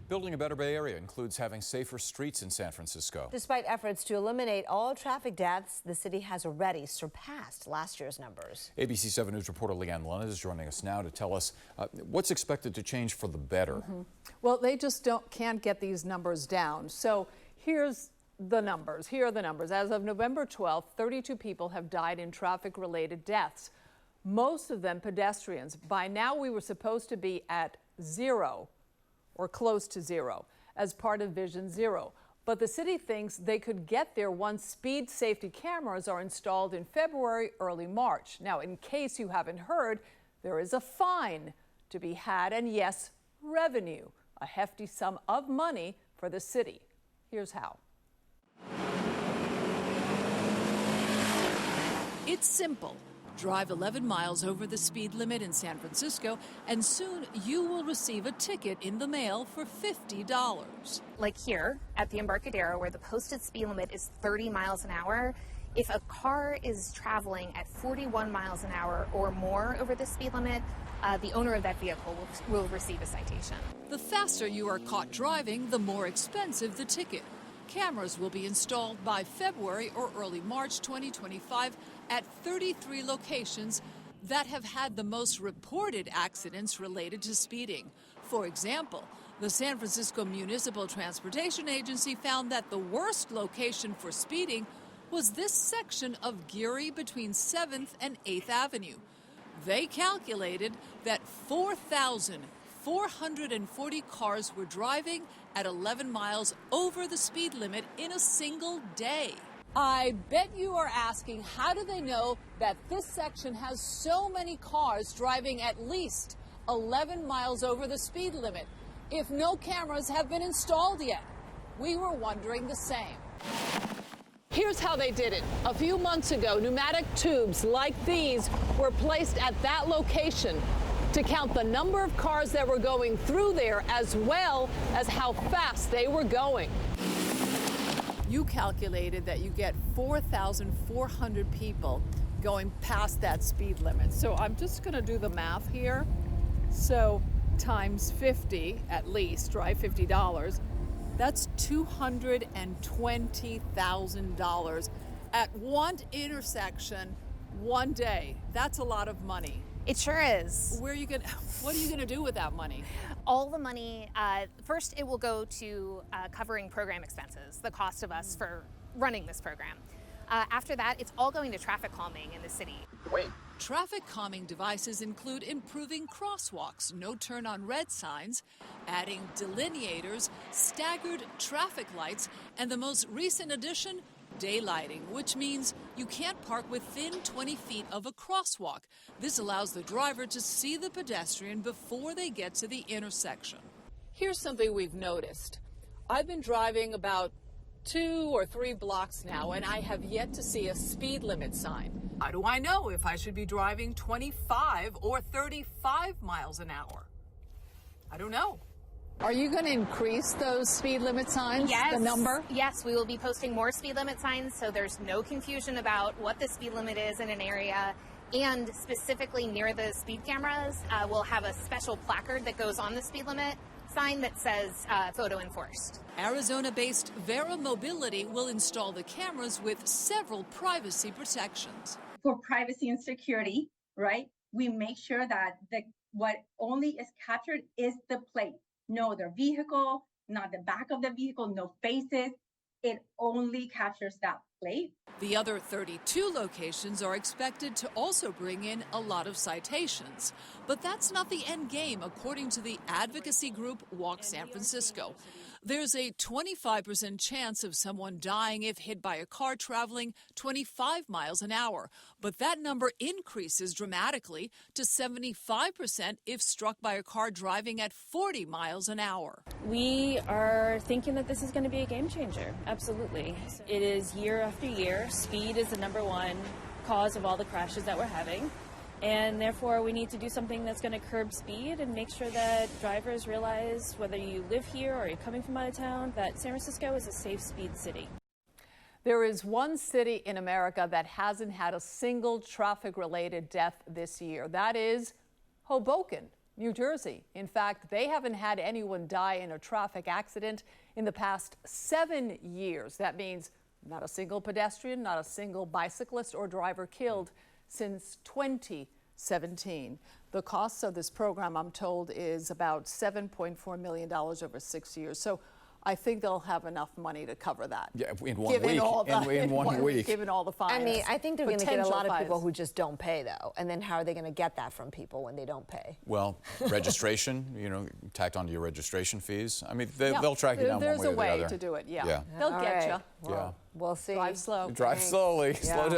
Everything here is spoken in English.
Building a better Bay Area includes having safer streets in San Francisco. Despite efforts to eliminate all traffic deaths, the city has already surpassed last year's numbers. ABC 7 News reporter Leanne Lund is joining us now to tell us what's expected to change for the better. Well, they just can't get these numbers down. So here's the numbers. Here are the numbers. As of November 12th, 32 people have died in traffic-related deaths, most of them pedestrians. By now, we were supposed to be at zero or close to zero as part of Vision Zero. But the city thinks they could get there once speed safety cameras are installed in February, early March. Now, in case you haven't heard, there is a fine to be had and, yes, revenue, a hefty sum of money for the city. Here's how. It's simple. Drive 11 miles over the speed limit in San Francisco, and soon you will receive a ticket in the mail for $50. Like here at the Embarcadero, where the posted speed limit is 30 miles an hour, if a car is traveling at 41 miles an hour or more over the speed limit, the owner of that vehicle will receive a citation. The faster you are caught driving, the more expensive the ticket. Cameras will be installed by February or early March 2025 at 33 locations that have had the most reported accidents related to speeding. For example, the San Francisco Municipal Transportation Agency found that the worst location for speeding was this section of Geary between 7th and 8th Avenue. They calculated that 4,440 cars were driving at 11 miles over the speed limit in a single day. I bet you are asking, how do they know that this section has so many cars driving at least 11 miles over the speed limit if no cameras have been installed yet? We were wondering the same. Here's how they did it. A few months ago, pneumatic tubes like these were placed at that location to count the number of cars that were going through there as well as how fast they were going. You calculated that you get 4,400 people going past that speed limit. So I'm just going to do the math here. So times 50 at least, right? $50. That's $220,000 at one intersection, one day. That's a lot of money. It sure is. What are you gonna do with that money? All the money, first it will go to covering program expenses, the cost of us for running this program. After that, it's all going to traffic calming in the city. Traffic calming devices include improving crosswalks, no turn on red signs, adding delineators, staggered traffic lights, and the most recent addition, daylighting, which means you can't park within 20 feet of a crosswalk. This allows the driver to see the pedestrian before they get to the intersection. Here's something we've noticed. I've been driving about 2 or 3 blocks now, and I have yet to see a speed limit sign. How do I know if I should be driving 25 or 35 miles an hour? I don't know. Are you going to increase those speed limit signs, yes, the number? Yes, we will be posting more speed limit signs, so there's no confusion about what the speed limit is in an area. And specifically near the speed cameras, we'll have a special placard that goes on the speed limit sign that says photo enforced. Arizona-based Vera Mobility will install the cameras with several privacy protections. For privacy and security, right, we make sure that what only is captured is the plate. No other vehicle, not the back of the vehicle, no faces. It only captures that plate. The other 32 locations are expected to also bring in a lot of citations. But that's not the end game, according to the advocacy group Walk San Francisco. There's a 25% chance of someone dying if hit by a car traveling 25 miles an hour. But that number increases dramatically to 75% if struck by a car driving at 40 miles an hour. We are thinking that this is going to be a game changer. Absolutely. It is year after year. Speed is the #1 cause of all the crashes that we're having. And therefore, we need to do something that's going to curb speed and make sure that drivers realize, whether you live here or you're coming from out of town, that San Francisco is a safe speed city. There is one city in America that hasn't had a single traffic-related death this year. That is Hoboken. New Jersey. In fact, they haven't had anyone die in a traffic accident in the past 7 years. That means not a single pedestrian, not a single bicyclist or driver killed since 2017. The cost of this program, I'm told, is about $7.4 million over 6 years. So I think they'll have enough money to cover that. Yeah, in 1 Given week. all the- in one week. Given all the fines. I mean, I think they're going to get a Potential lot of people fines. who just don't pay, though. And then how are they going to get that from people when they don't pay? Well, registration, you know, tacked onto your registration fees. I mean, Yeah, they'll track you down one way or the other. There's a way to do it, yeah. Yeah. They'll All get right. you. Well, we'll see. Drive slow. Drive slowly, slow down.